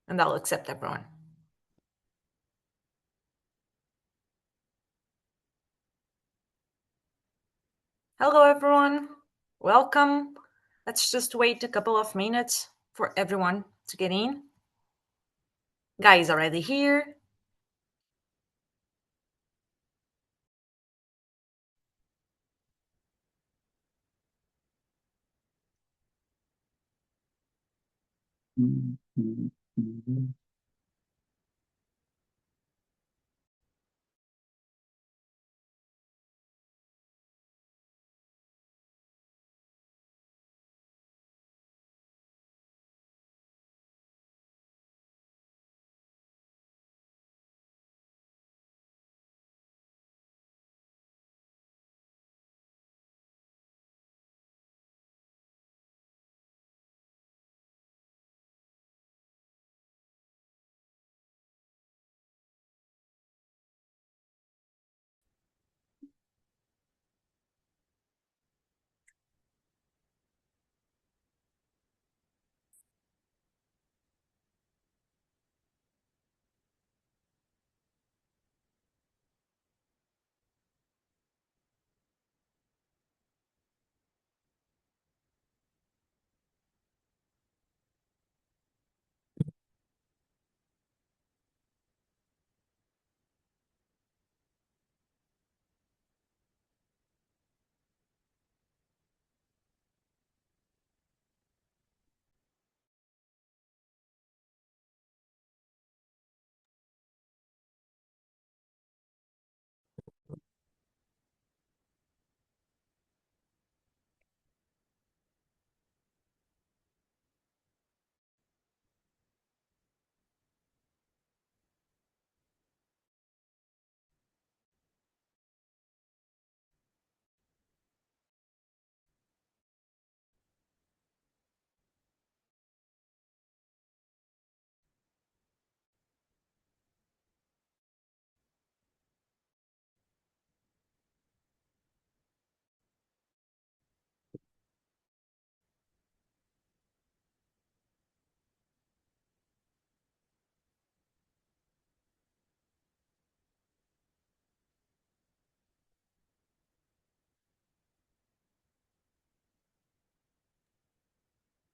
and I'll accept everyone. Hello, everyone. Welcome. Let's just wait a couple of minutes for everyone to get in. Guy is already here.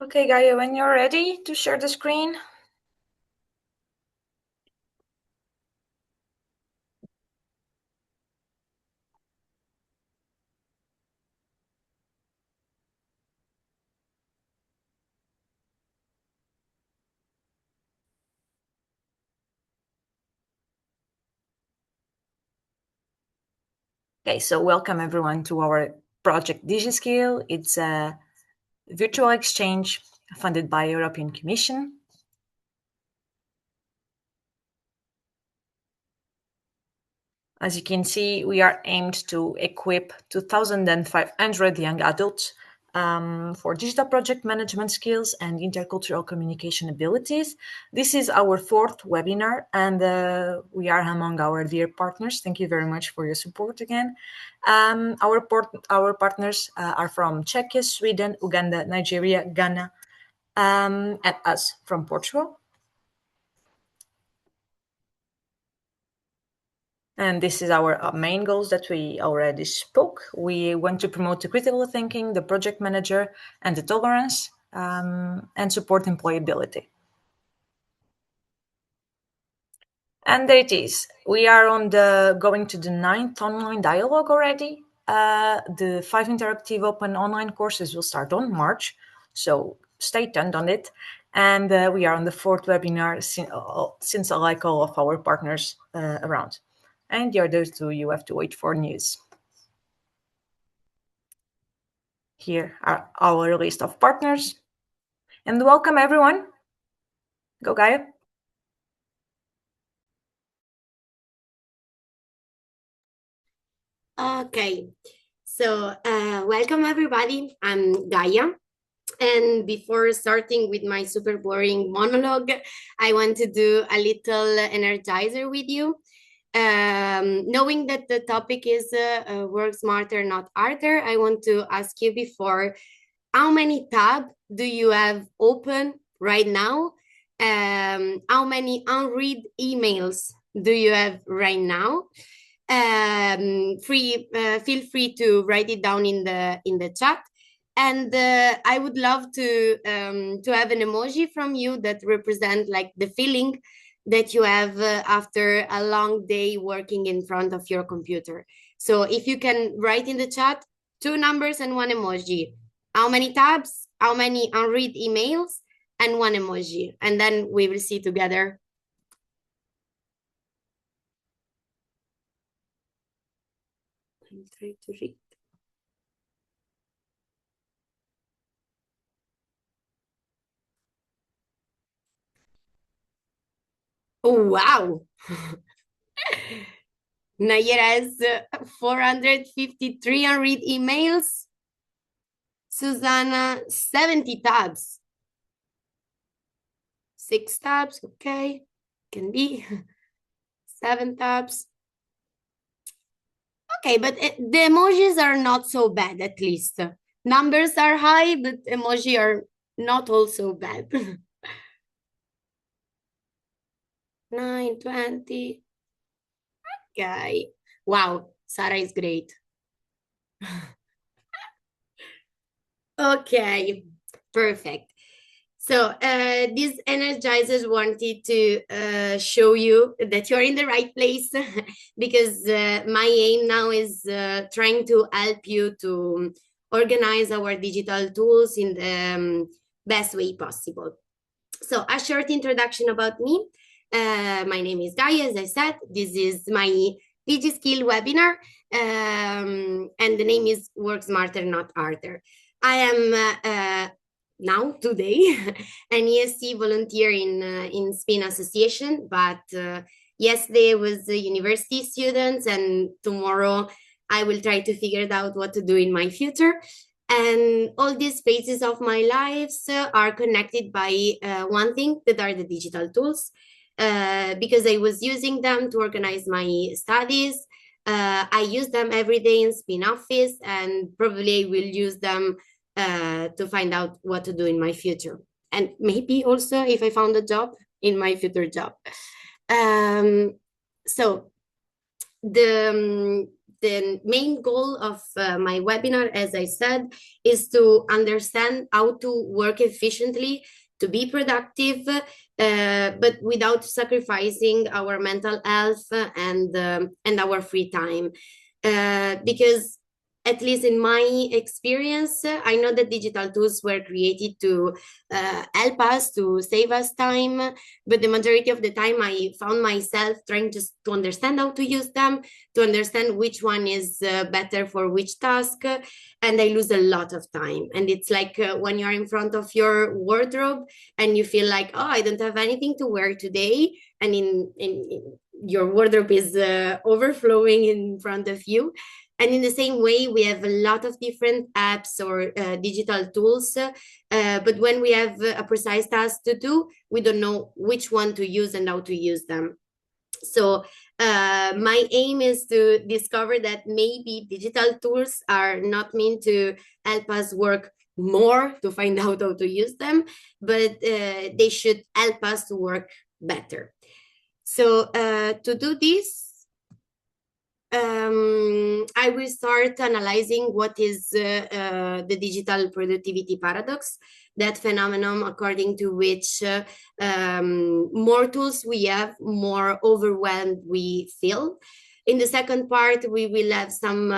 Okay, Gaia, when you're ready to share the screen. Okay, so welcome everyone to our project DigiSkill. It's a virtual exchange funded by European Commission. As you can see, we are aimed to equip 2,500 young adults for digital project management skills and intercultural communication abilities. This is our fourth webinar, and we are among our dear partners. Thank you very much for your support again. Our partners are from Czechia, Sweden, Uganda, Nigeria, Ghana, and us from Portugal. And this is our main goals that we already spoke. We want to promote the critical thinking, the project manager, and the tolerance, and support employability. And there it is. We are going to the 9th online dialogue already. The 5 interactive open online courses will start on March, so stay tuned on it. And we are on the 4th webinar since like all of our partners around. And the other two, you have to wait for news. Here are our list of partners. And welcome, everyone. Go, Gaia. Okay, so welcome, everybody. I'm Gaia. And before starting with my super boring monologue, I want to do a little energizer with you. Knowing that the topic is work smarter, not harder, I want to ask you before, how many tabs do you have open right now? How many unread emails do you have right now? Feel free to write it down in the chat. And I would love to have an emoji from you that represent like the feeling that you have after a long day working in front of your computer. So if you can write in the chat 2 numbers and 1 emoji, how many tabs, how many unread emails, and 1 emoji, and then we will see together. I'm trying to read. Oh, wow. Nayera has 453 unread emails. Susanna, 70 tabs. 6 tabs, okay. Can be 7 tabs. Okay, but the emojis are not so bad, at least. Numbers are high, but emoji are not also bad. 9, 20. Okay. Wow, Sarah is great. Okay, perfect. So these energizers wanted to show you that you're in the right place because my aim now is trying to help you to organize our digital tools in the best way possible. So a short introduction about me. My name is Gaia, as I said. This is my DigiSkill webinar, and the name is Work Smarter, Not Harder. I am now, today, an ESC volunteer in Spin Association, but yesterday was a university student, and tomorrow I will try to figure it out what to do in my future. And all these phases of my lives are connected by one thing, that are the digital tools, because I was using them to organize my studies. I use them every day in Spin Office, and probably I will use them to find out what to do in my future. And maybe also if I found a job, in my future job. So the main goal of my webinar, as I said, is to understand how to work efficiently, to be productive, but without sacrificing our mental health and our free time. Because at least in my experience, I know that digital tools were created to help us, to save us time, but the majority of the time I found myself trying to understand how to use them, to understand which one is better for which task, and I lose a lot of time. And it's like when you're in front of your wardrobe and you feel like, oh, I don't have anything to wear today, and in your wardrobe is overflowing in front of you. And in the same way, we have a lot of different apps or digital tools, but when we have a precise task to do, we don't know which one to use and how to use them. So my aim is to discover that maybe digital tools are not meant to help us work more to find out how to use them, but they should help us to work better. So to do this, I will start analyzing what is the digital productivity paradox, that phenomenon according to which more tools we have, more overwhelmed we feel. In the second part, we will have some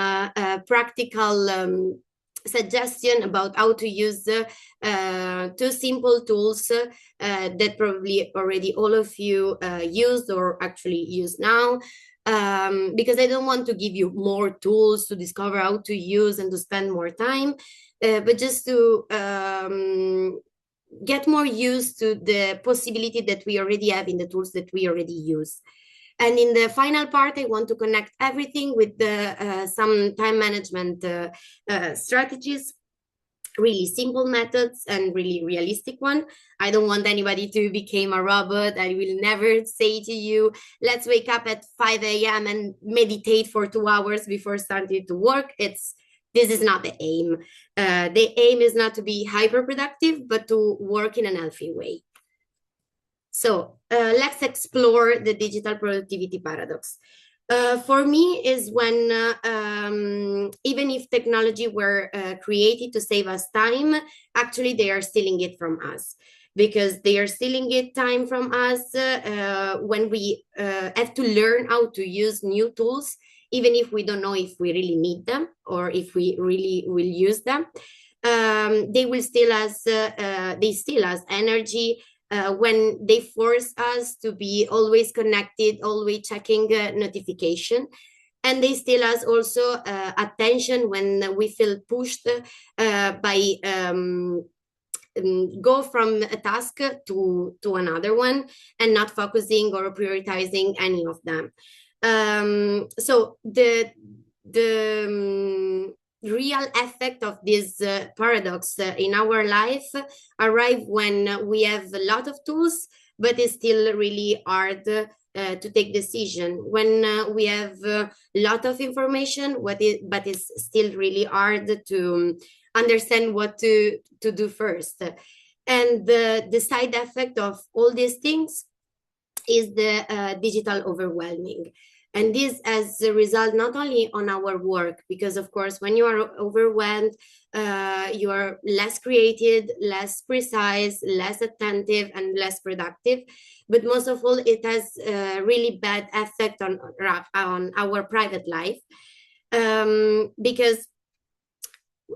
practical suggestion about how to use 2 simple tools that probably already all of you used or actually use now. Because I don't want to give you more tools to discover how to use and to spend more time, but just to get more used to the possibility that we already have in the tools that we already use. And in the final part, I want to connect everything with some time management strategies, really simple methods and really realistic one. I don't want anybody to become a robot. I will never say to you, let's wake up at 5 a.m. and meditate for 2 hours before starting to work. This is not the aim. The aim is not to be hyper productive, but to work in a healthy way. So let's explore the digital productivity paradox. For me is when even if technology were created to save us time, actually they are stealing it from us, because they are stealing it time from us when we have to learn how to use new tools, even if we don't know if we really need them or if we really will use them. They will steal us, they steal us energy, when they force us to be always connected, always checking notification. And they steal us also attention when we feel pushed by go from a task to another one and not focusing or prioritizing any of them. So the real effect of this paradox in our life arrive when we have a lot of tools, but it's still really hard to take decision. When we have a lot of information, but it's still really hard to understand what to do first. And the side effect of all these things is the digital overwhelming. And this has a result not only on our work, because of course, when you are overwhelmed, you are less creative, less precise, less attentive, and less productive. But most of all, it has a really bad effect on our private life, because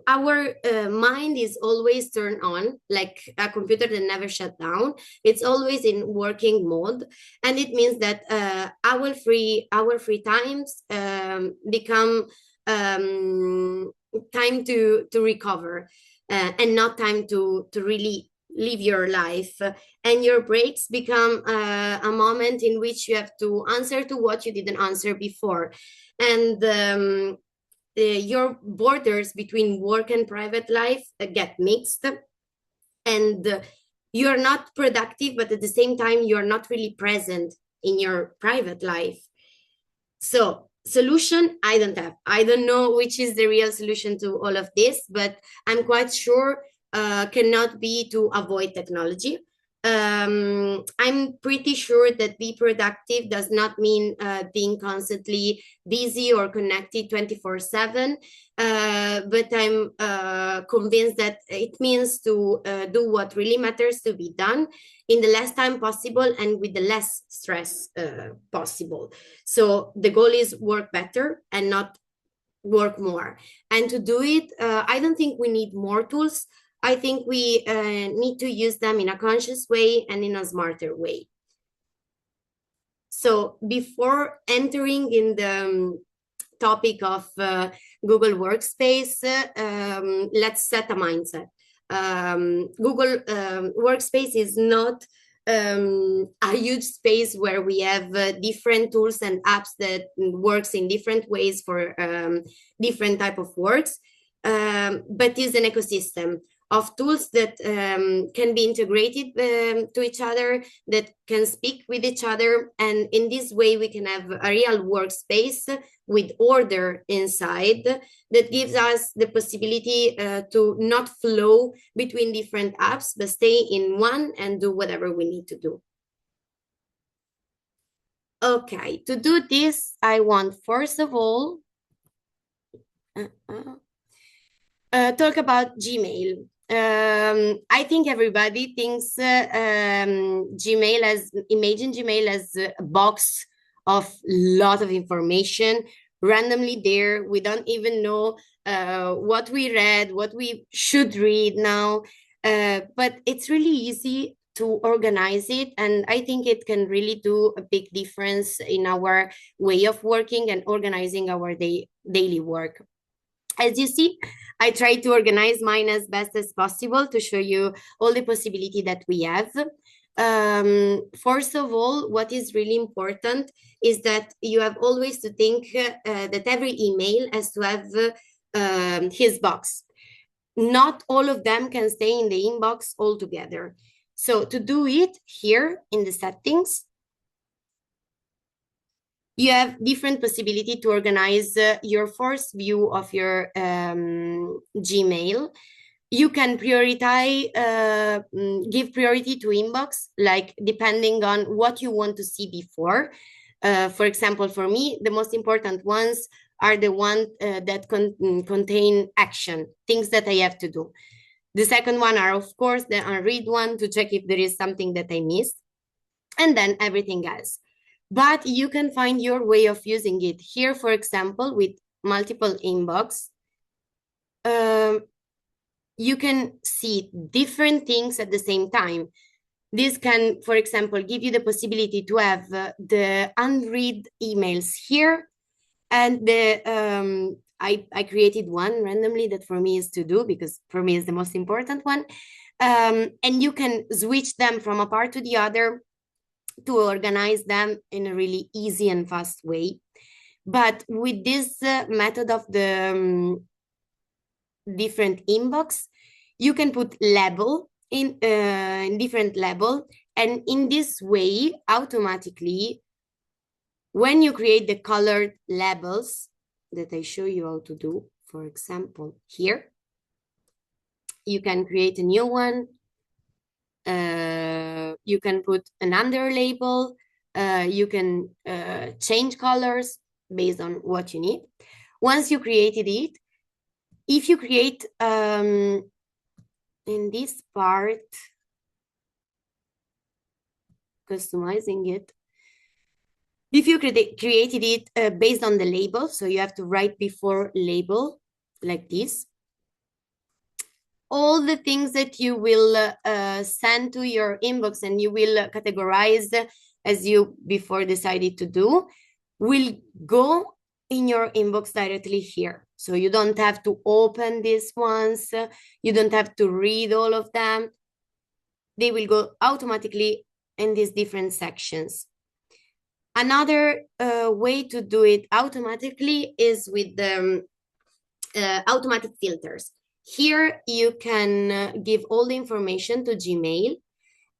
our mind is always turned on, like a computer that never shut down. It's always in working mode, and it means that our free times become time to recover, and not time to really live your life. And your breaks become a moment in which you have to answer to what you didn't answer before. And your borders between work and private life get mixed, and you're not productive, but at the same time you're not really present in your private life. So solution, I don't know which is the real solution to all of this, but I'm quite sure cannot be to avoid technology. I'm pretty sure that be productive does not mean being constantly busy or connected 24/7, but I'm convinced that it means to do what really matters to be done in the less time possible and with the less stress possible. So the goal is work better and not work more. And to do it, I don't think we need more tools. I think we need to use them in a conscious way and in a smarter way. So before entering in the topic of Google Workspace, let's set a mindset. Google Workspace is not a huge space where we have different tools and apps that works in different ways for different type of works, but is an ecosystem of tools that can be integrated to each other, that can speak with each other. And in this way, we can have a real workspace with order inside that gives us the possibility to not flow between different apps, but stay in one and do whatever we need to do. Okay, to do this, I want, first of all, talk about Gmail. I think everybody thinks Gmail as, imagine Gmail as a box of lot of information randomly there. We don't even know what we read, what we should read now, but it's really easy to organize it. And I think it can really do a big difference in our way of working and organizing our daily work. As you see, I try to organize mine as best as possible to show you all the possibility that we have. First of all, what is really important is that you have always to think that every email has to have his box. Not all of them can stay in the inbox altogether. So to do it here in the settings, you have different possibility to organize your first view of your Gmail. You can prioritize, give priority to inbox, like depending on what you want to see before. For example, for me, the most important ones are the ones that contain action, things that I have to do. The second one are, of course, the unread one to check if there is something that I missed, and then everything else. But you can find your way of using it. Here, for example, with multiple inbox, you can see different things at the same time. This can, for example, give you the possibility to have the unread emails here, and the I created one randomly that for me is to do, because for me is the most important one. And you can switch them from a part to the other to organize them in a really easy and fast way. But with this method of the different inbox, you can put label in different level, and in this way automatically when you create the colored labels that I show you how to do, for example here, you can create a new one, you can put an under label, you can change colors based on what you need. Once you created it, if you create in this part, customizing it, if you created it based on the label, so you have to write before label like this, all the things that you will send to your inbox and you will categorize as you before decided to do will go in your inbox directly here. So you don't have to open these ones, you don't have to read all of them. They will go automatically in these different sections. Another way to do it automatically is with the automatic filters. Here you can give all the information to Gmail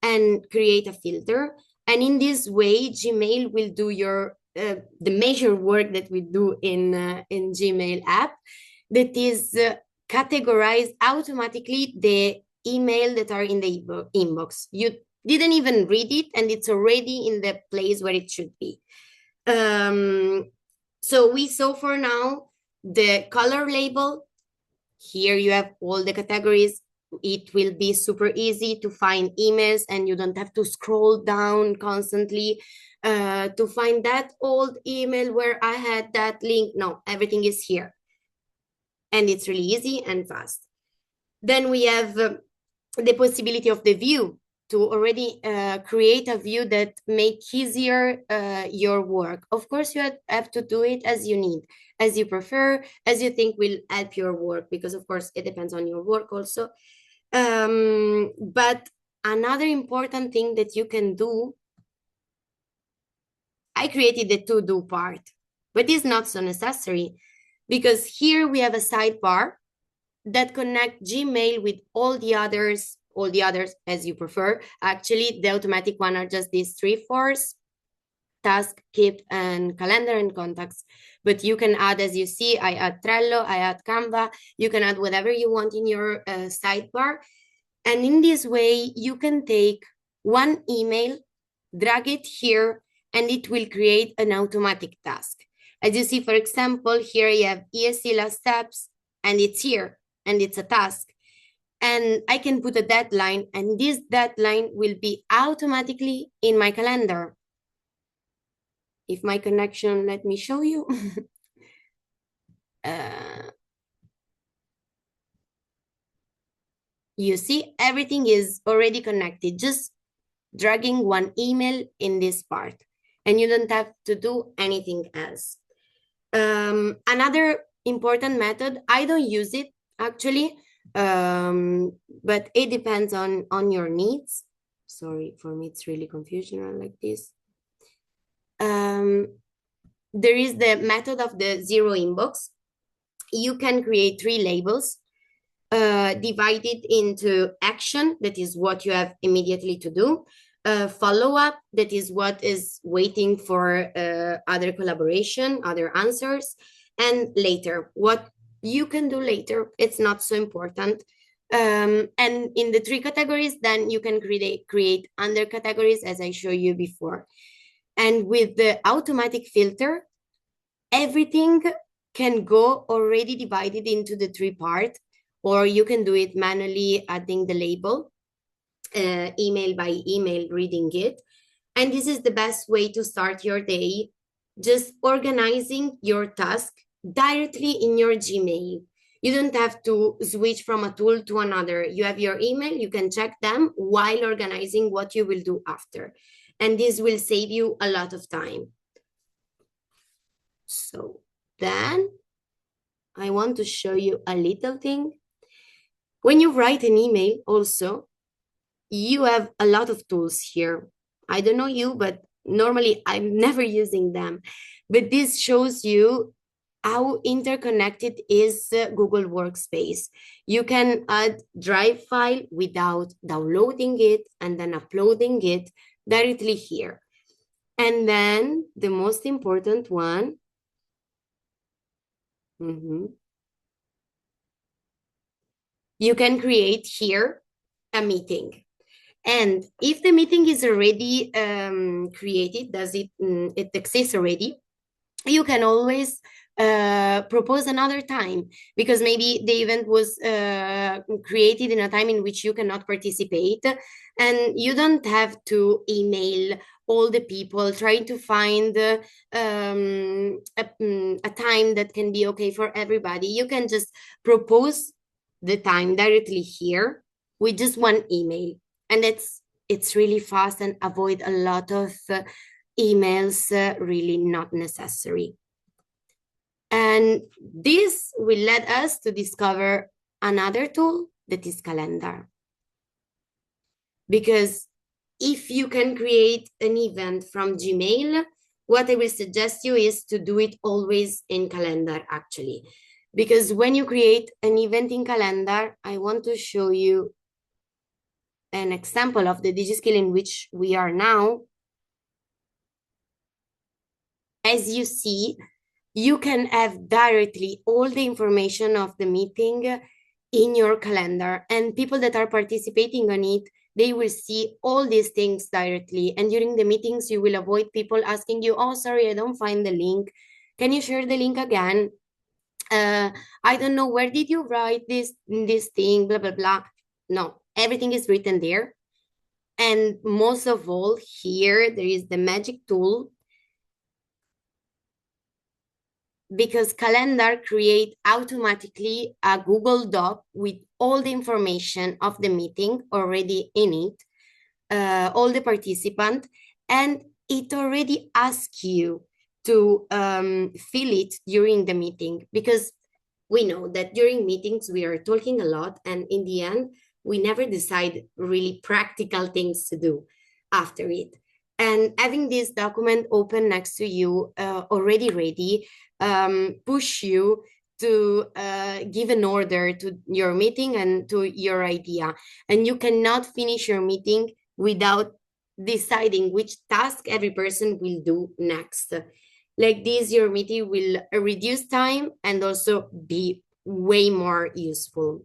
and create a filter. And in this way, Gmail will do your the major work that we do in Gmail app, that is categorize automatically the email that are in the inbox. You didn't even read it, and it's already in the place where it should be. So we saw for now the color label. Here you have all the categories. It will be super easy to find emails, and you don't have to scroll down constantly to find that old email where I had that link. No, everything is here. And it's really easy and fast. Then we have the possibility of the view, to already create a view that make easier your work. Of course, you have to do it as you need, as you prefer, as you think will help your work, because of course it depends on your work also. But another important thing that you can do, I created the to-do part, but it's not so necessary, because here we have a sidebar that connect Gmail with all the others as you prefer. Actually, the automatic one are just these 3 fours: task, keep, and calendar and contacts. But you can add, as you see, I add Trello, I add Canva, you can add whatever you want in your sidebar. And in this way, you can take one email, drag it here, and it will create an automatic task. As you see, for example, here you have ESC last steps, and it's here, and it's a task. And I can put a deadline, and this deadline will be automatically in my calendar. If my connection let me show you. You see, everything is already connected, just dragging one email in this part, and you don't have to do anything else. Another important method, I don't use it actually, but it depends on your needs. Sorry, for me it's really confusional like this. There is the method of the zero inbox. You can create 3 labels divided into action, that is what you have immediately to do, follow-up, that is what is waiting for other collaboration, other answers, and later, what you can do later, it's not so important. And in the 3 categories, then you can create under categories as I showed you before. And with the automatic filter, everything can go already divided into the 3 parts, or you can do it manually, adding the label, email by email, reading it. And this is the best way to start your day, just organizing your task directly in your Gmail. You don't have to switch from a tool to another. You have your email, you can check them while organizing what you will do after. And this will save you a lot of time. So then I want to show you a little thing. When you write an email also, you have a lot of tools here. I don't know you, but normally I'm never using them. But this shows you how interconnected is Google Workspace. You can add Drive file without downloading it and then uploading it directly here. And then the most important one, you can create here a meeting. And if the meeting is already created, it exists already, you can always propose another time, because maybe the event was created in a time in which you cannot participate, and you don't have to email all the people trying to find a time that can be okay for everybody. You can just propose the time directly here with just one email, and it's really fast and avoid a lot of emails really not necessary. And this will let us to discover another tool that is calendar. Because if you can create an event from Gmail, what I will suggest you is to do it always in calendar actually. Because when you create an event in calendar, I want to show you an example of the DigiSkill in which we are now. As you see, you can have directly all the information of the meeting in your calendar, and people that are participating on it, they will see all these things directly. And during the meetings, you will avoid people asking you, oh, sorry, I don't find the link. Can you share the link again? I don't know, where did you write this thing, blah, blah, blah. No, everything is written there. And most of all, here, there is the magic tool, because calendar create automatically a Google Doc with all the information of the meeting already in it, all the participants, and it already asks you to fill it during the meeting, because we know that during meetings we are talking a lot, and in the end we never decide really practical things to do after it. And having this document open next to you, already ready, push you to give an order to your meeting and to your idea. And you cannot finish your meeting without deciding which task every person will do next. Like this, your meeting will reduce time and also be way more useful.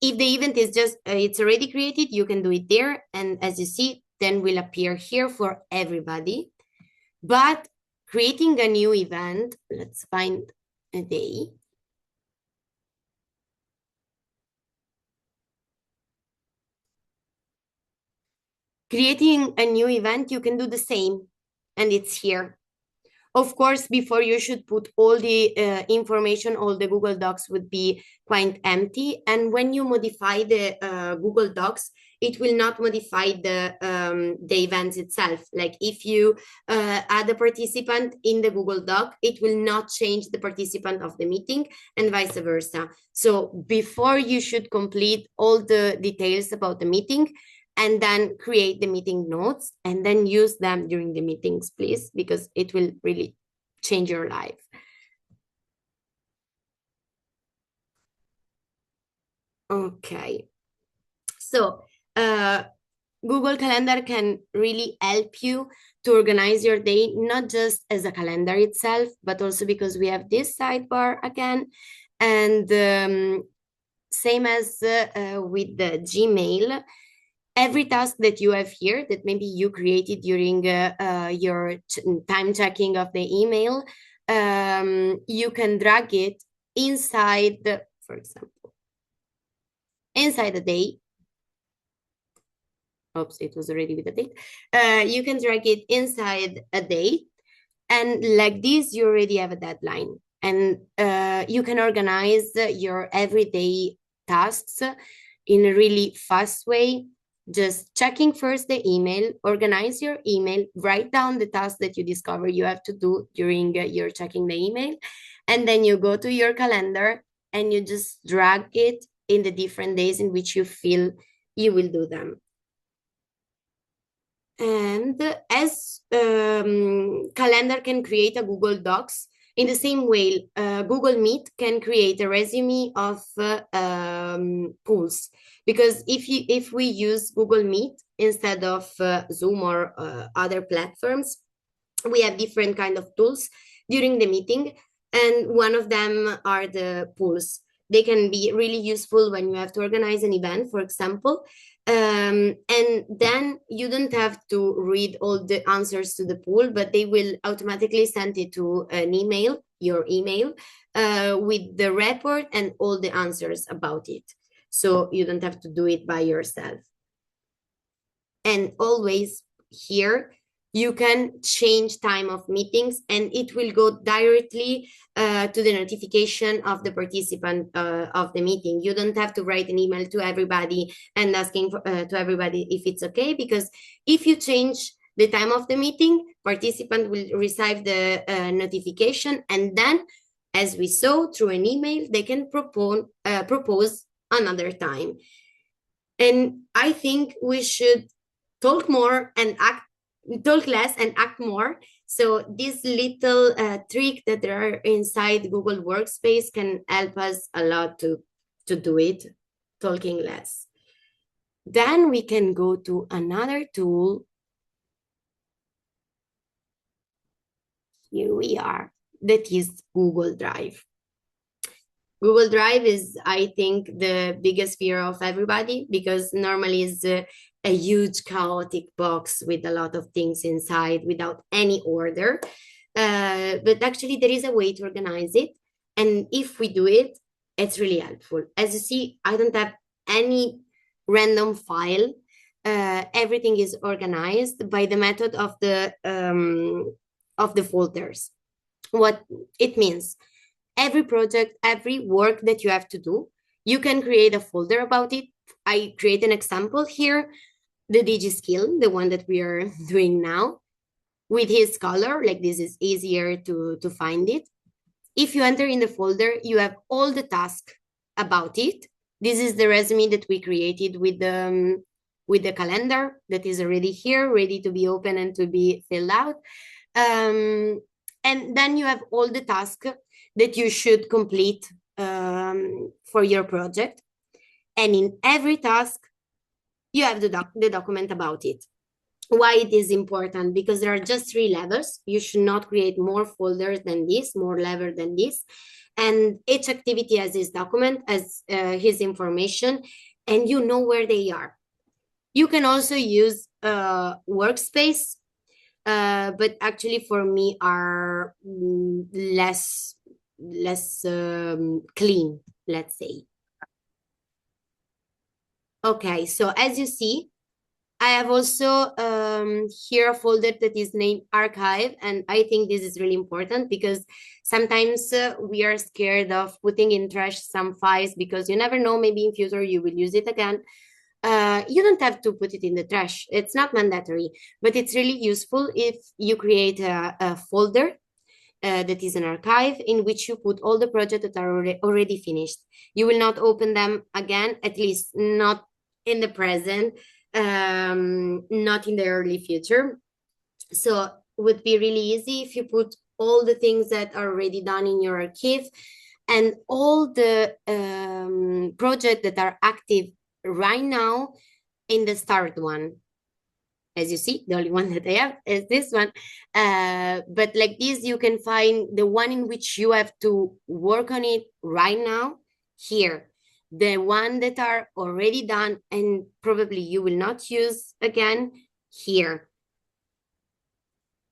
If the event is just, it's already created, you can do it there. And as you see, then will appear here for everybody. But creating a new event, let's find a day. Creating a new event, you can do the same, and it's here. Of course, before you should put all the information, all the Google Docs would be quite empty. And when you modify the Google Docs, it will not modify the events itself. Like if you add a participant in the Google Doc, it will not change the participant of the meeting and vice versa. So before you should complete all the details about the meeting, and then create the meeting notes and then use them during the meetings, please, because it will really change your life. Okay. So Google Calendar can really help you to organize your day, not just as a calendar itself, but also because we have this sidebar again. And same as with the Gmail, every task that you have here that maybe you created during your time checking of the email, you can drag it inside, for example, inside the day. Oops, it was already with the date. You can drag it inside a day, and like this, you already have a deadline, and you can organize your everyday tasks in a really fast way. Just checking first the email, organize your email, write down the tasks that you discover you have to do during your checking the email, and then you go to your calendar and you just drag it in the different days in which you feel you will do them. And as calendar can create a Google Docs, in the same way, Google Meet can create a resume of pools. Because if we use Google Meet instead of Zoom or other platforms, we have different kind of tools during the meeting, and one of them are the pools. They can be really useful when you have to organize an event, for example. And then you don't have to read all the answers to the pool, but they will automatically send it to an email, your email, with the report and all the answers about it. So you don't have to do it by yourself. And always here, you can change time of meetings, and it will go directly to the notification of the participant of the meeting. You don't have to write an email to everybody and asking to everybody if it's okay, because if you change the time of the meeting, participant will receive the notification, and then, as we saw through an email, they can propose another time. And I think we should talk more and talk less and act more. So this little trick that there are inside Google Workspace can help us a lot to do it, talking less. Then we can go to another tool. Here we are, that is Google Drive. Google Drive is, I think, the biggest fear of everybody, because normally it's a huge chaotic box with a lot of things inside without any order. But actually there is a way to organize it. And if we do it, it's really helpful. As you see, I don't have any random file. Everything is organized by the method of the folders. What it means, every project, every work that you have to do, you can create a folder about it. I create an example here, the DigiSkill, the one that we are doing now, with his color, like this is easier to find it. If you enter in the folder, you have all the tasks about it. This is the resume that we created with the calendar that is already here, ready to be open and to be filled out. And then you have all the tasks that you should complete for your project. And in every task, you have the document about it. Why it is important? Because there are just 3 levels. You should not create more folders than this, more levels than this. And each activity has his document, has his information, and you know where they are. You can also use Workspace, but actually for me are less clean, let's say. Okay, so as you see, I have also here a folder that is named Archive, and I think this is really important because sometimes we are scared of putting in trash some files because you never know, maybe in future you will use it again. You don't have to put it in the trash. It's not mandatory, but it's really useful if you create a folder that is an archive in which you put all the projects that are already finished. You will not open them again, at least not in the present, not in the early future. So it would be really easy if you put all the things that are already done in your archive and all the projects that are active right now in the start one. As you see, the only one that I have is this one. But like this, you can find the one in which you have to work on it right now here. the one that are already done and probably you will not use again here.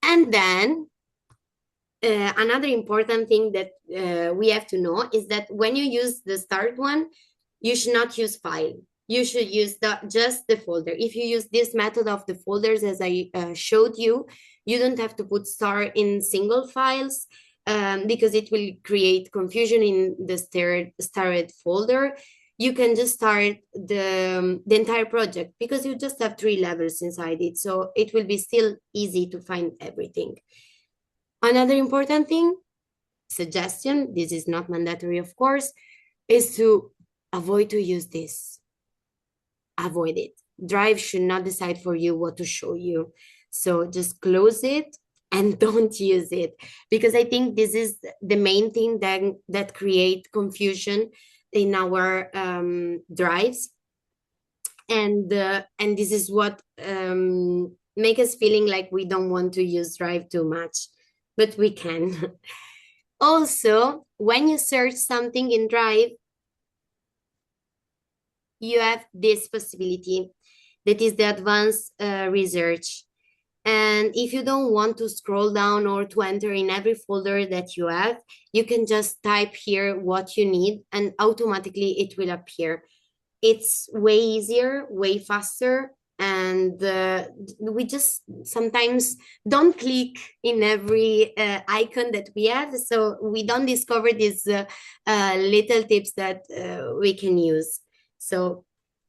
And then another important thing that we have to know is that when you use the start one, you should not use file. You should use just the folder. If you use this method of the folders as I showed you, you don't have to put star in single files because it will create confusion in the starred folder. You can just start the entire project because you just have 3 levels inside it. So it will be still easy to find everything. Another important thing, suggestion, this is not mandatory, of course, is to avoid to use this. Avoid it. Drive should not decide for you what to show you. So just close it and don't use it, because I think this is the main thing that create confusion in our drives. And this is what make us feeling like we don't want to use Drive too much, but we can. Also, when you search something in Drive, you have this possibility that is the advanced research. And if you don't want to scroll down or to enter in every folder that you have, you can just type here what you need and automatically it will appear. It's way easier, way faster. And we just sometimes don't click in every icon that we have. So we don't discover these little tips that we can use. So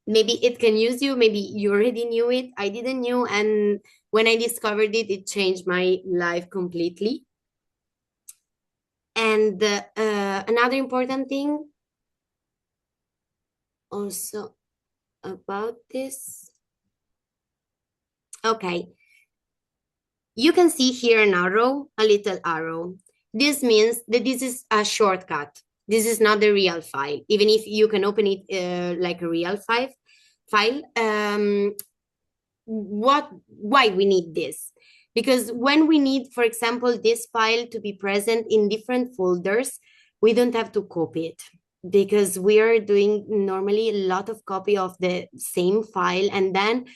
maybe it can use you, maybe you already knew it, I didn't know, and when I discovered it, it changed my life completely. And another important thing also about this. Okay, you can see here an arrow, a little arrow. This means that this is a shortcut. This is not the real file, even if you can open it like a real file. Why we need this? Because when we need, for example, this file to be present in different folders, we don't have to copy it, because we are doing normally a lot of copy of the same file, and then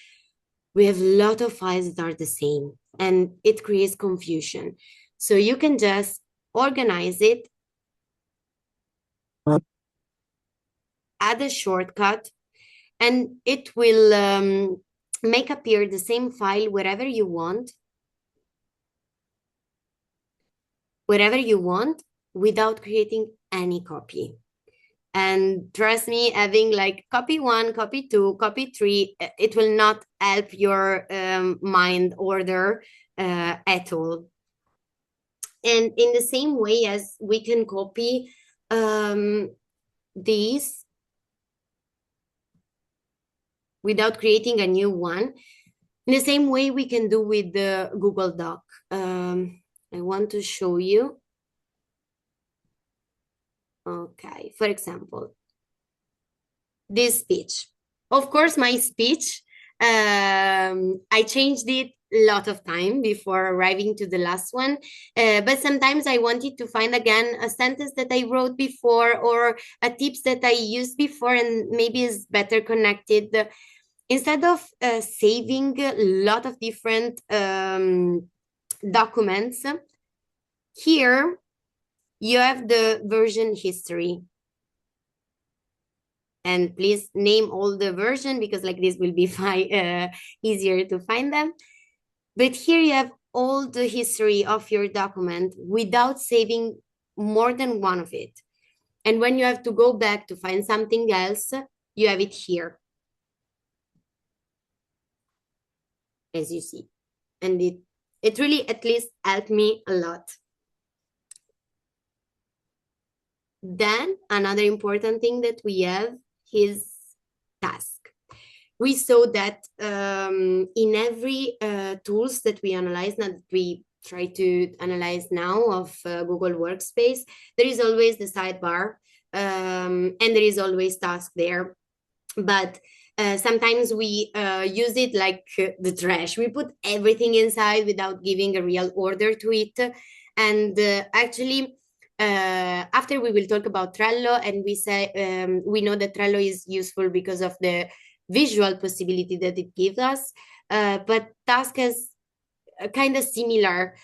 we have a lot of files that are the same, and it creates confusion. So you can just organize it, add a shortcut, and it will make appear the same file wherever you want, without creating any copy. And trust me, having like copy 1, copy 2, copy 3, it will not help your mind order at all. And in the same way as we can copy these without creating a new one, in the same way we can do with the Google Doc. I want to show you. Okay, for example, this speech. Of course, my speech, I changed it a lot of time before arriving to the last one. But sometimes I wanted to find again a sentence that I wrote before or a tips that I used before and maybe is better connected. Instead of saving a lot of different documents, here you have the version history. And please name all the version, because like this will be easier to find them. But here you have all the history of your document without saving more than one of it. And when you have to go back to find something else, you have it here, as you see. And it really at least helped me a lot. Then another important thing that we have is task. We saw that in every tools that we analyze, that we try to analyze now of Google Workspace, there is always the sidebar and there is always task there. But sometimes we use it like the trash. We put everything inside without giving a real order to it. And actually, After we will talk about Trello, and we know that Trello is useful because of the visual possibility that it gives us, but Task has a kind of similar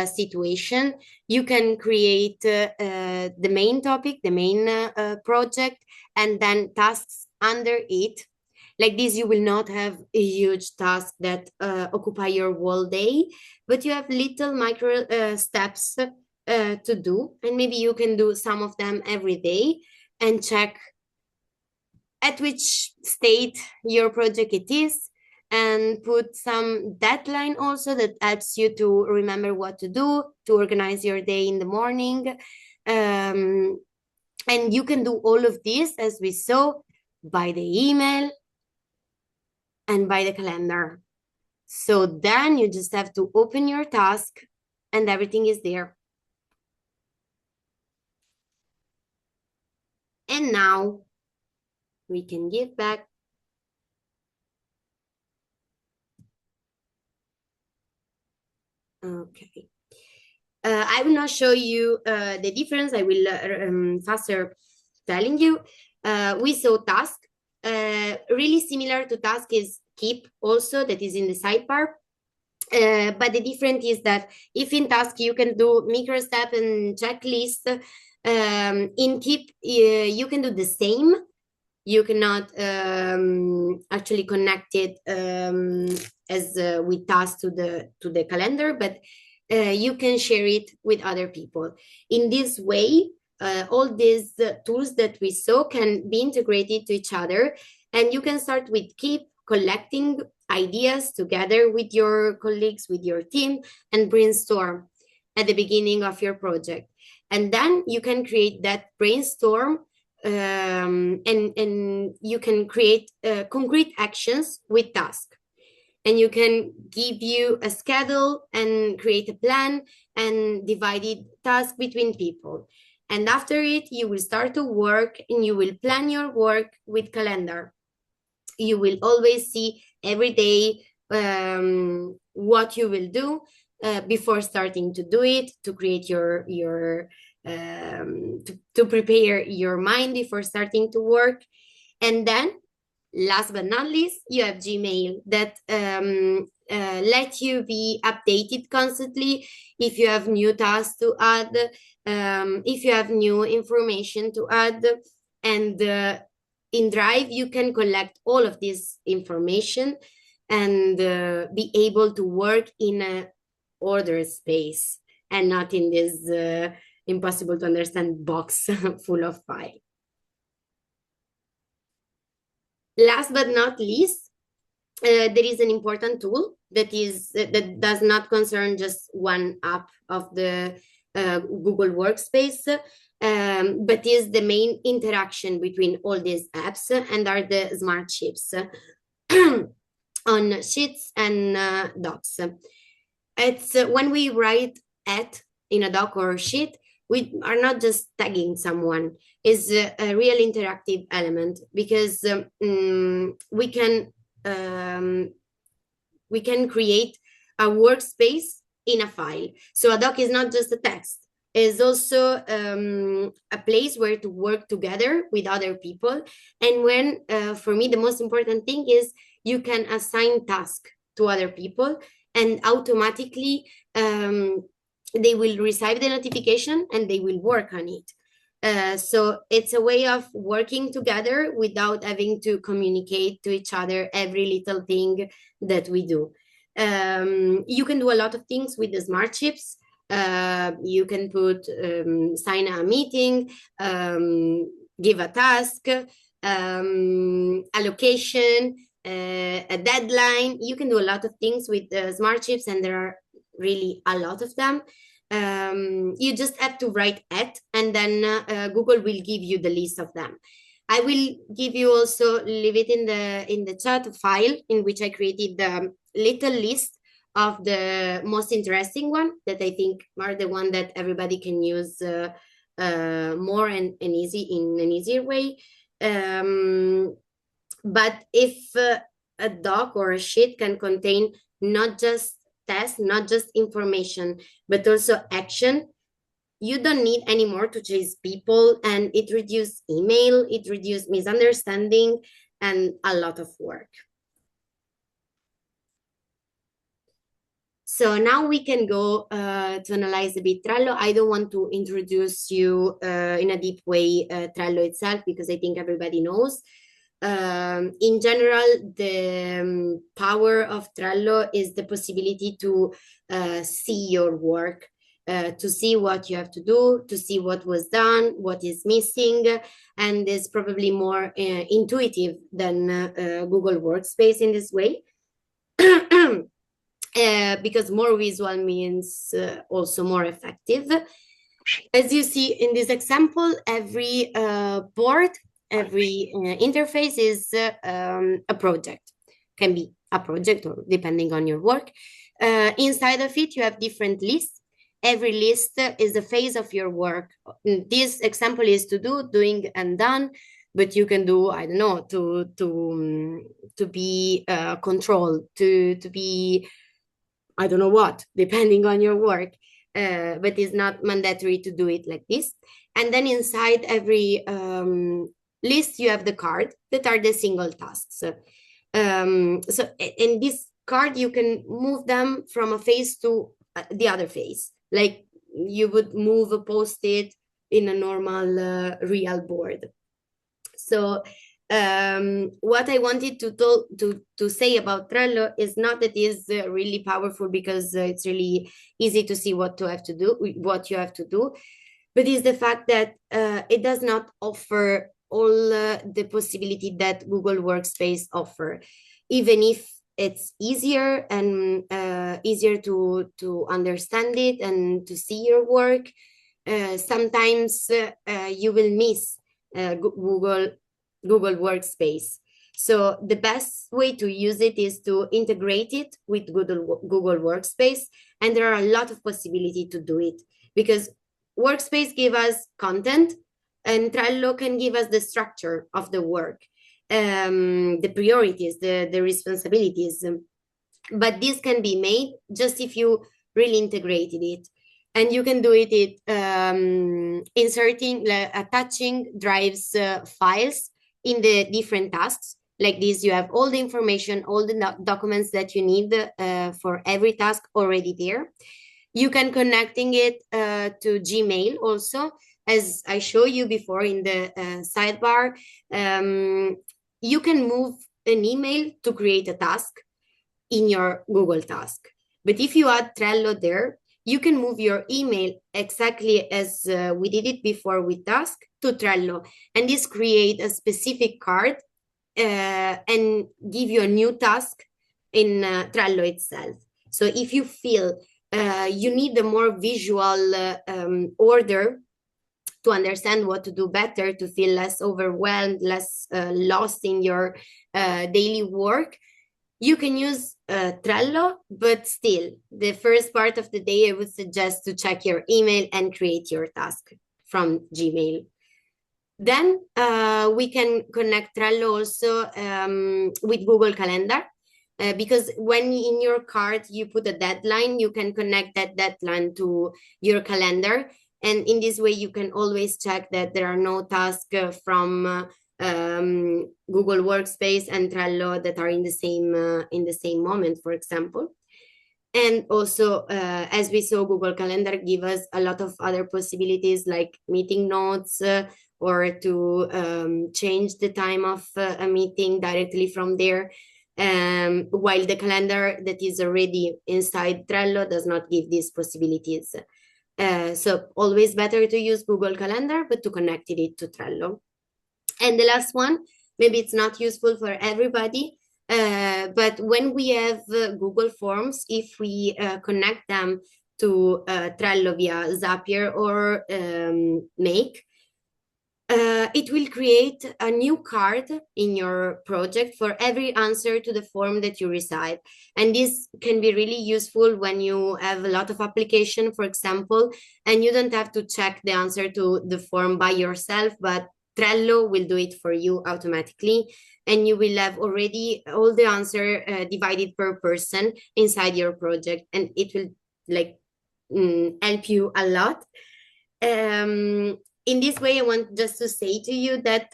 situation. You can create the main topic, the main project, and then tasks under it. Like this, you will not have a huge task that occupy your whole day, but you have little micro steps to do, and maybe you can do some of them every day and check at which state your project it is, and put some deadline also that helps you to remember what to do, to organize your day in the morning. And you can do all of this, as we saw, by the email and by the calendar. So then you just have to open your task and everything is there. And now we can give back. Okay. I will not show you the difference. I will faster telling you. We saw task. Really similar to task is keep also, that is in the sidebar. But the difference is that if in task you can do micro step and checklist, in keep you can do the same. You cannot actually connect it as with task to the calendar, but you can share it with other people. In this way, all these tools that we saw can be integrated to each other, and you can start with keep collecting ideas together with your colleagues, with your team, and brainstorm at the beginning of your project. And then you can create that brainstorm, and you can create concrete actions with tasks. And you can give you a schedule and create a plan and divide it task between people. And after it, you will start to work and you will plan your work with calendar. You will always see every day what you will do before starting to do it, to create to prepare your mind before starting to work. And then last but not least, you have Gmail that let you be updated constantly if you have new tasks to add, if you have new information to add. And in Drive, you can collect all of this information and be able to work in a ordered space and not in this impossible to understand box full of files. Last but not least, there is an important tool that does not concern just one app of the Google Workspace, but is the main interaction between all these apps, and are the smart chips on sheets and docs. It's when we write at in a doc or sheet, we are not just tagging someone. Is a real interactive element, because we can create a workspace in a file. So a doc is not just a text, it's also a place where to work together with other people. And when for me the most important thing is you can assign tasks to other people, and automatically they will receive the notification and they will work on it. So it's a way of working together without having to communicate to each other every little thing that we do. You can do a lot of things with the smart chips. You can put sign a meeting, give a task, allocation, a deadline. You can do a lot of things with the smart chips, and there are really a lot of them. You just have to write at, and then Google will give you the list of them. I will give you also, leave it in the chat, file in which I created the little list of the most interesting one that I think are the one that everybody can use more and easy in an easier way. But if a doc or a sheet can contain not just text, not just information, but also action, you don't need anymore to chase people, and it reduces email, it reduces misunderstanding, and a lot of work. So now we can go to analyze a bit Trello. I don't want to introduce you in a deep way Trello itself, because I think everybody knows. In general, the power of Trello is the possibility to see your work, to see what you have to do, to see what was done, what is missing, and is probably more intuitive than Google Workspace in this way. Because more visual means also more effective. As you see in this example, every board, every interface is a project. Can be a project, or depending on your work. Inside of it, you have different lists. Every list is a phase of your work. This example is to do, doing, and done. But you can do, I don't know, to be controlled, to be, I don't know what, depending on your work, but it's not mandatory to do it like this. And then inside every list, you have the card that are the single tasks. So in this card, you can move them from a phase to the other phase, like you would move a post-it in a normal real board. So what I wanted to say about Trello is not that it is really powerful because it's really easy to see what you have to do, but is the fact that it does not offer all the possibility that Google Workspace offer, even if it's easier and easier to understand it and to see your work. Sometimes you will miss Google Workspace. So the best way to use it is to integrate it with Google Workspace. And there are a lot of possibility to do it, because Workspace give us content and Trello can give us the structure of the work, the priorities, the responsibilities. But this can be made just if you really integrated it. And you can do it inserting, attaching drives files in the different tasks. Like this, you have all the information, all the documents that you need for every task already there. You can connecting it to Gmail also, as I showed you before in the sidebar. You can move an email to create a task in your Google Task. But if you add Trello there, you can move your email exactly as we did it before with Task to Trello. And this create a specific card and give you a new task in Trello itself. So if you feel you need a more visual order to understand what to do better, to feel less overwhelmed, less lost in your daily work, you can use Trello, but still, the first part of the day, I would suggest to check your email and create your task from Gmail. Then we can connect Trello also with Google Calendar, because when in your card you put a deadline, you can connect that deadline to your calendar. And in this way, you can always check that there are no tasks from Google Workspace and Trello that are in the same moment, for example. And also, as we saw, Google Calendar give us a lot of other possibilities like meeting notes or to change the time of a meeting directly from there. While the calendar that is already inside Trello does not give these possibilities. So always better to use Google Calendar, but to connect it to Trello. And the last one, maybe it's not useful for everybody, but when we have Google Forms, if we connect them to Trello via Zapier or Make, it will create a new card in your project for every answer to the form that you receive. And this can be really useful when you have a lot of application, for example, and you don't have to check the answer to the form by yourself, but Trello will do it for you automatically. And you will have already all the answer divided per person inside your project. And it will like help you a lot. In this way, I want just to say to you that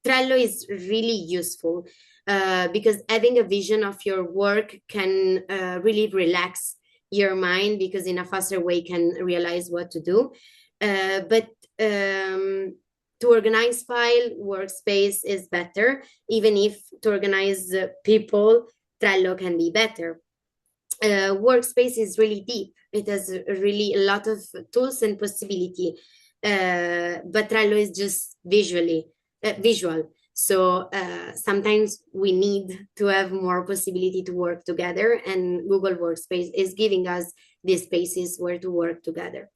Trello is really useful because having a vision of your work can really relax your mind, because in a faster way can realize what to do. But to organize file, workspace is better. Even if to organize people, Trello can be better. Workspace is really deep. It has really a lot of tools and possibility, but Trello is just visual. So sometimes we need to have more possibility to work together, and Google Workspace is giving us these spaces where to work together.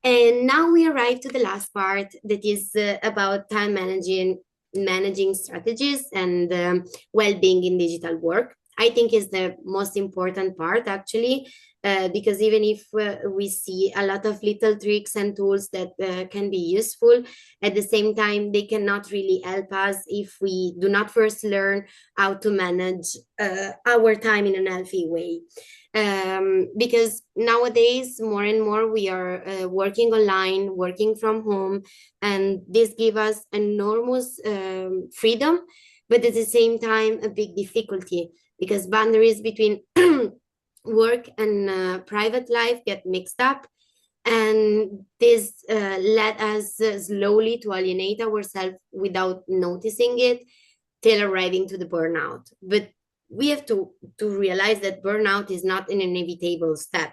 And now we arrive to the last part, that is about time managing strategies and well-being in digital work. I think is the most important part, actually, because even if we see a lot of little tricks and tools that can be useful, at the same time, they cannot really help us if we do not first learn how to manage our time in a healthy way. Because nowadays more and more we are working online, working from home, and this gives us enormous freedom, but at the same time a big difficulty, because boundaries between work and private life get mixed up, and this led us slowly to alienate ourselves without noticing it, till arriving to the burnout. But we have to realize that burnout is not an inevitable step.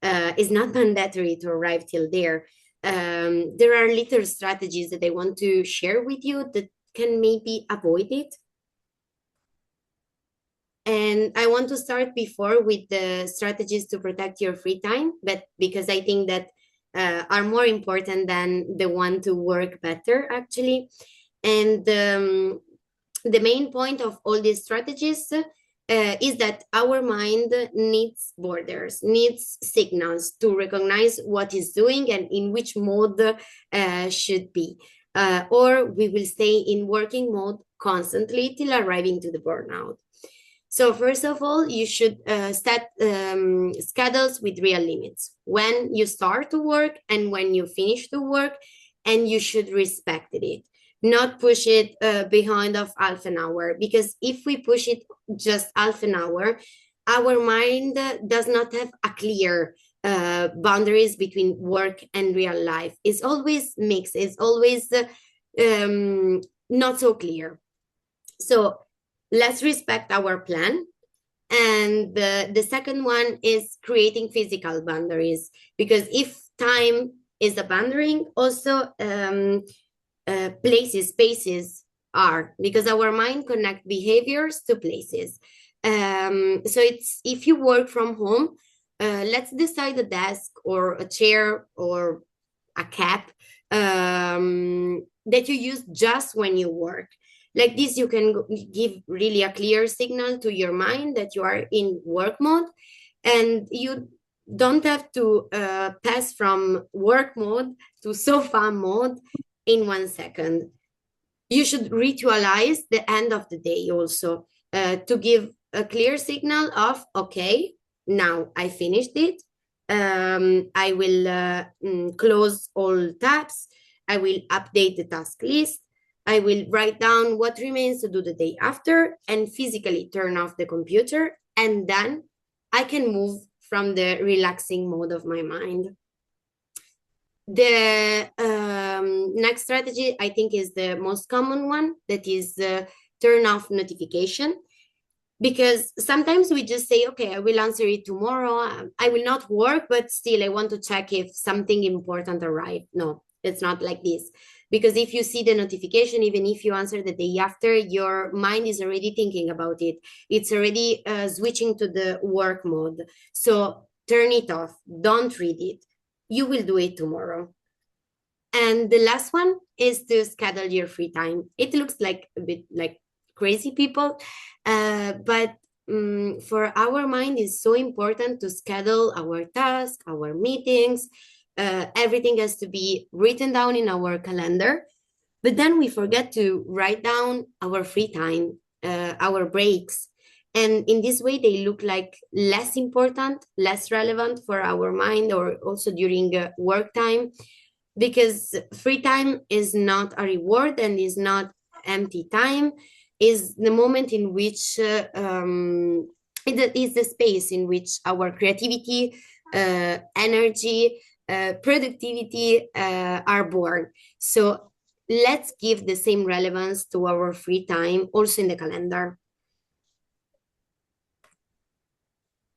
It's not mandatory to arrive till there. There are little strategies that I want to share with you that can maybe avoid it. And I want to start before with the strategies to protect your free time, but because I think that are more important than the one to work better, actually. And the main point of all these strategies is that our mind needs borders, needs signals to recognize what is doing and in which mode should be. Or we will stay in working mode constantly till arriving to the burnout. So first of all, you should set schedules with real limits. When you start to work and when you finish to work, and you should respect it. Not push it behind of half an hour, because if we push it just half an hour, our mind does not have a clear boundaries between work and real life. It's always mixed. It's always not so clear. So let's respect our plan. And the second one is creating physical boundaries, because if time is a boundary, also places, spaces are, because our mind connect behaviors to places. So it's, if you work from home, let's decide a desk or a chair or a cap that you use just when you work. Like this, you can give really a clear signal to your mind that you are in work mode, and you don't have to pass from work mode to sofa mode in 1 second. You should ritualize the end of the day also to give a clear signal of, okay, now I finished it. I will close all tabs. I will update the task list. I will write down what remains to do the day after and physically turn off the computer. And then I can move from the relaxing mode of my mind. The next strategy, I think, is the most common one, that is turn off notification. Because sometimes we just say, okay, I will answer it tomorrow. I will not work, but still I want to check if something important arrived. No, it's not like this. Because if you see the notification, even if you answer the day after, your mind is already thinking about it. It's already switching to the work mode. So turn it off. Don't read it. You will do it tomorrow. And the last one is to schedule your free time. It looks like a bit like crazy people, but for our mind, it's so important to schedule our tasks, our meetings. Everything has to be written down in our calendar, but then we forget to write down our free time, our breaks. And in this way, they look like less important, less relevant for our mind, or also during work time, because free time is not a reward and is not empty time, is the moment in which it is the space in which our creativity, energy, productivity are born. So let's give the same relevance to our free time also in the calendar.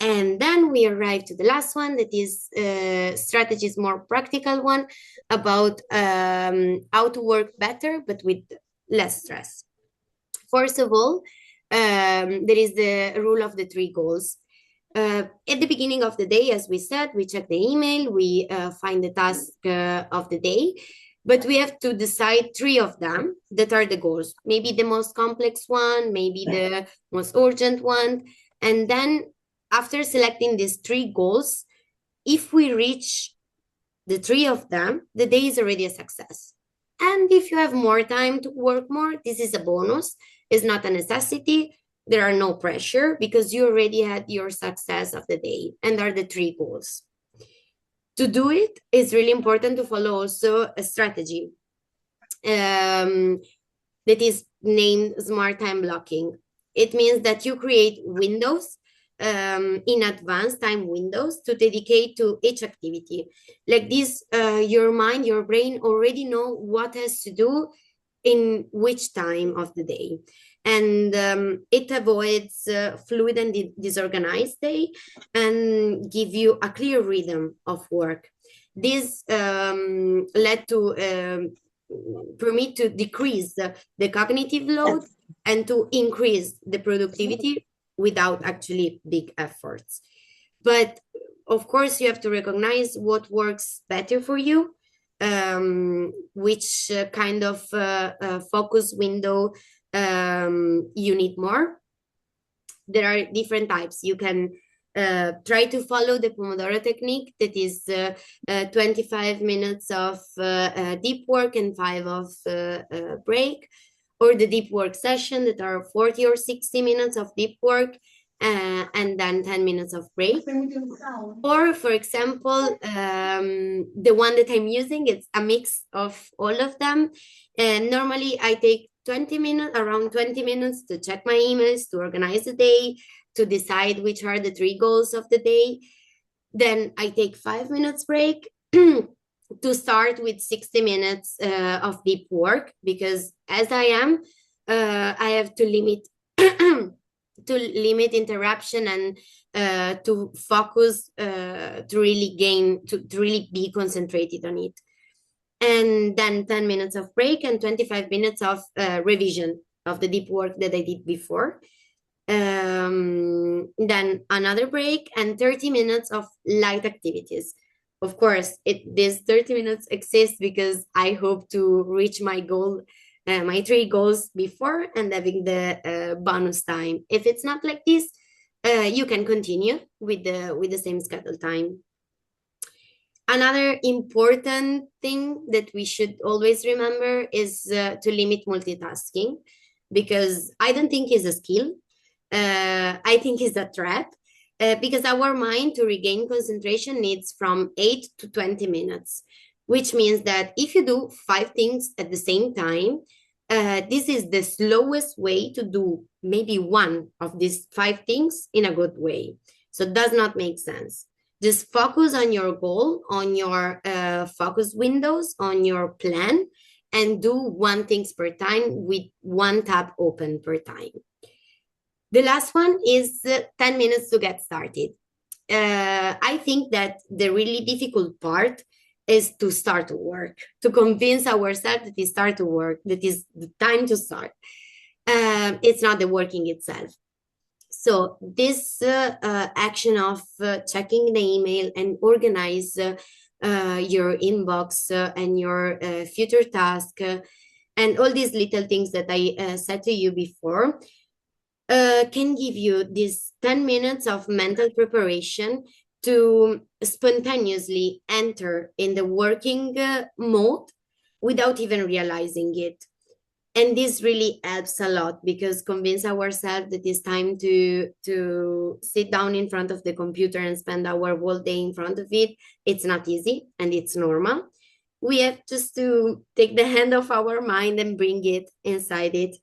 And then we arrive to the last one, that is strategies, more practical one, about how to work better, but with less stress. First of all, there is the rule of the 3 goals. At the beginning of the day, as we said, we check the email, we find the task of the day, but we have to decide 3 of them that are the goals. Maybe the most complex one, maybe the most urgent one. And then after selecting these 3 goals, if we reach the 3 of them, the day is already a success. And if you have more time to work more, this is a bonus. It's not a necessity. There are no pressure because you already had your success of the day, and are the 3 goals. To do it, it's really important to follow also a strategy that is named smart time blocking. It means that you create windows in advance, time windows, to dedicate to each activity. Like this, your mind, your brain already know what has to do in which time of the day. And it avoids fluid and disorganized day and give you a clear rhythm of work. This led to permit to decrease the cognitive load and to increase the productivity without actually big efforts. But of course, you have to recognize what works better for you, which kind of focus window you need more. There are different types. You can try to follow the Pomodoro technique, that is 25 minutes of deep work and 5 of break, or the deep work session that are 40 or 60 minutes of deep work and then 10 minutes of break. Or, for example, the one that I'm using, it's a mix of all of them. And normally I take around 20 minutes to check my emails, to organize the day, to decide which are the 3 goals of the day. Then I take 5 minutes break to start with 60 minutes of deep work, because as I am, I have to limit interruption and to focus to really be concentrated on it. And then 10 minutes of break and 25 minutes of revision of the deep work that I did before. Then another break and 30 minutes of light activities. Of course, these 30 minutes exist because I hope to reach my goal, my 3 goals before, and having the bonus time. If it's not like this, you can continue with the same schedule time. Another important thing that we should always remember is to limit multitasking, because I don't think it's a skill. I think it's a trap, because our mind, to regain concentration, needs from 8 to 20 minutes, which means that if you do 5 things at the same time, this is the slowest way to do maybe one of these 5 things in a good way. So it does not make sense. Just focus on your goal, on your focus windows, on your plan, and do 1 thing per time with 1 tab open per time. The last one is 10 minutes to get started. I think that the really difficult part is to start to work, to convince ourselves that it start to work, that is the time to start. It's not the working itself. So this action of checking the email and organize your inbox and your future task and all these little things that I said to you before can give you these 10 minutes of mental preparation to spontaneously enter in the working mode without even realizing it. And this really helps a lot, because convince ourselves that it's time to sit down in front of the computer and spend our whole day in front of it. It's not easy, and it's normal. We have just to take the hand of our mind and bring it inside it.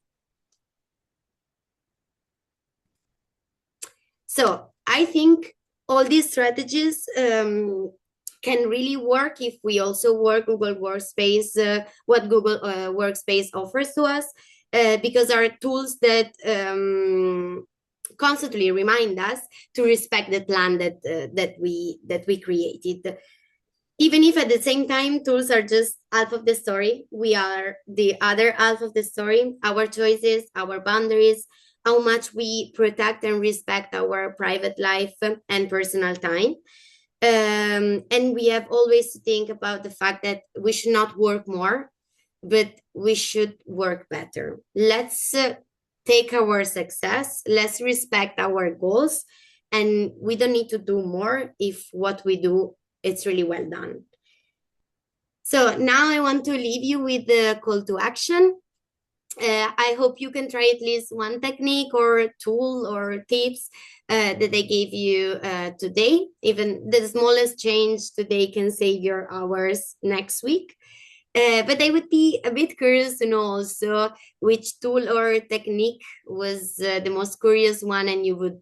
So I think all these strategies can really work if we also work Google Workspace, what Google Workspace offers to us, because are tools that constantly remind us to respect the plan that we created. Even if at the same time tools are just half of the story, we are the other half of the story. Our choices, our boundaries, how much we protect and respect our private life and personal time. And we have always to think about the fact that we should not work more, but we should work better. Let's take our success, let's respect our goals, and we don't need to do more if what we do it's really well done. So now I want to leave you with the call to action. I hope you can try at least one technique or tool or tips that I gave you today. Even the smallest change today can save your hours next week. But I would be a bit curious to know also which tool or technique was the most curious one and you would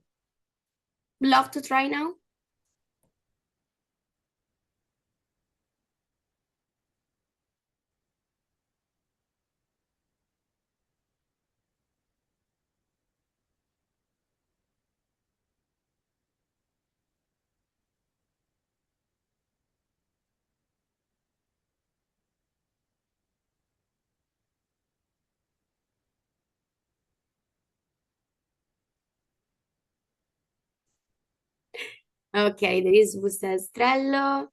love to try now. Okay, there is who says Trello,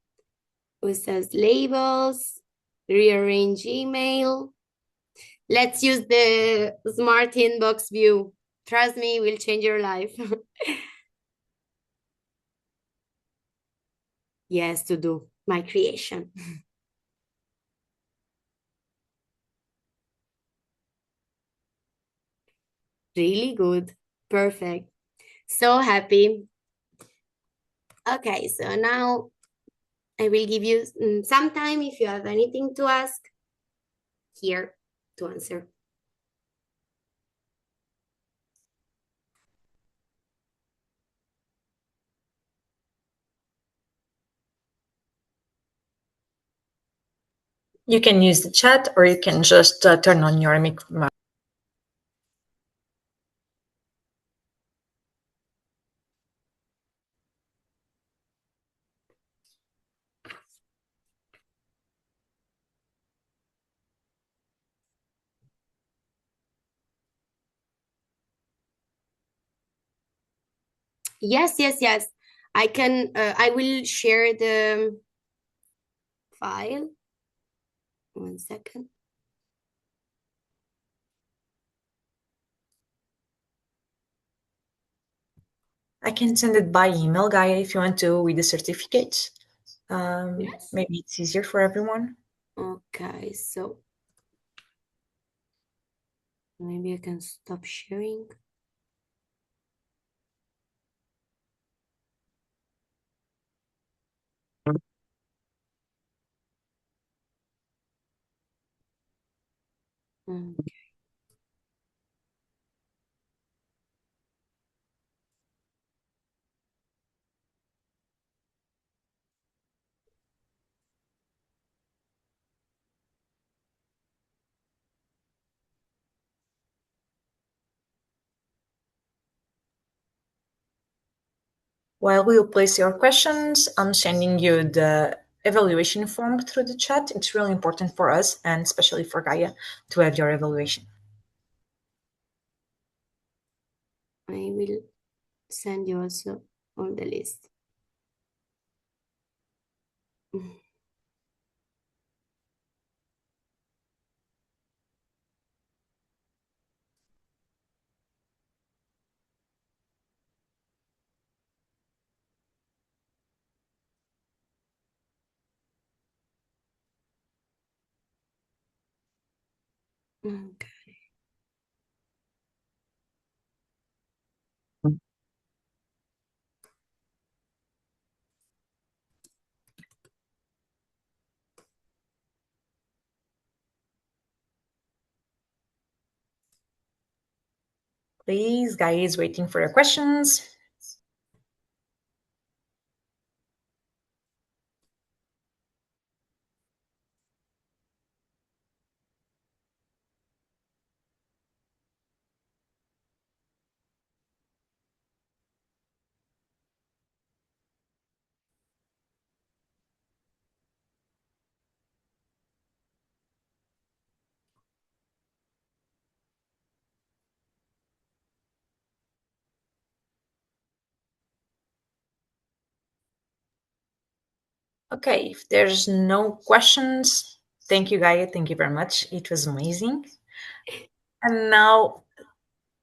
who says labels, rearrange email. Let's use the smart inbox view. Trust me, it will change your life. Yes, to do my creation. Really good. Perfect. So happy. Okay, so now I will give you some time if you have anything to ask here to answer. You can use the chat, or you can just turn on your mic. Yes, yes, yes. I can, I will share the file. 1 second. I can send it by email, Gaia, if you want to with the certificates. Yes. Maybe it's easier for everyone. Okay, so maybe I can stop sharing. Okay. While we'll place your questions, I'm sending you the evaluation form through the chat. It's really important for us, and especially for Gaia, to have your evaluation. I will send you also all the list. Okay. Please, Gaia is waiting for your questions. Okay, if there's no questions, thank you, Gaia. Thank you very much. It was amazing. And now,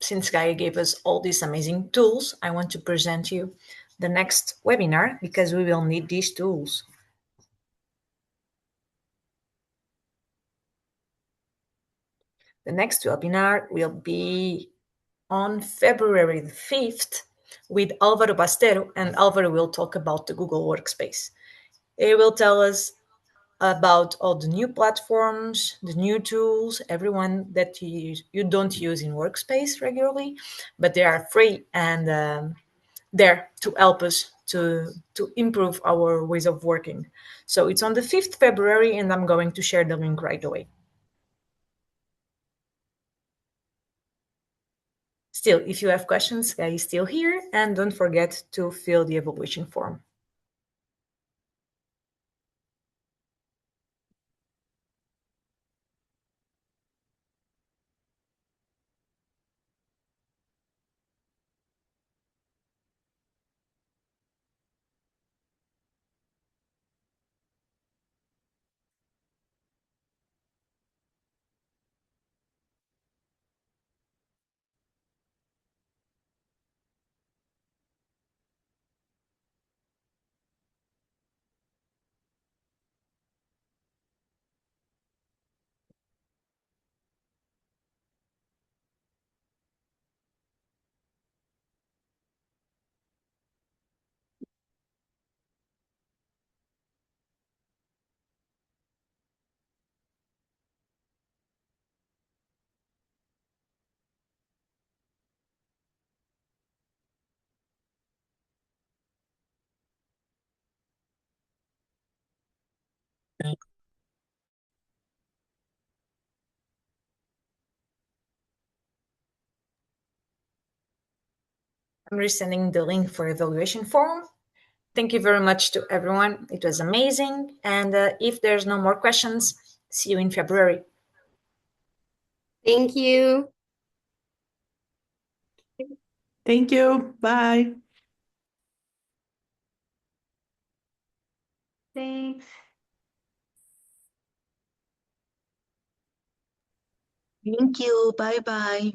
since Gaia gave us all these amazing tools, I want to present you the next webinar because we will need these tools. The next webinar will be on February the 5th with Álvaro Bastero, and Álvaro will talk about the Google Workspace. He will tell us about all the new platforms, the new tools, everyone that you don't use in Workspace regularly, but they are free and there to help us to improve our ways of working. So it's on the 5th February, and I'm going to share the link right away. Still, if you have questions, Guy is still here, and don't forget to fill the evaluation form. I'm resending the link for evaluation form. Thank you very much to everyone. It was amazing. And if there's no more questions, see you in February. Thank you. Thank you. Bye. Thanks. Thank you. Bye bye.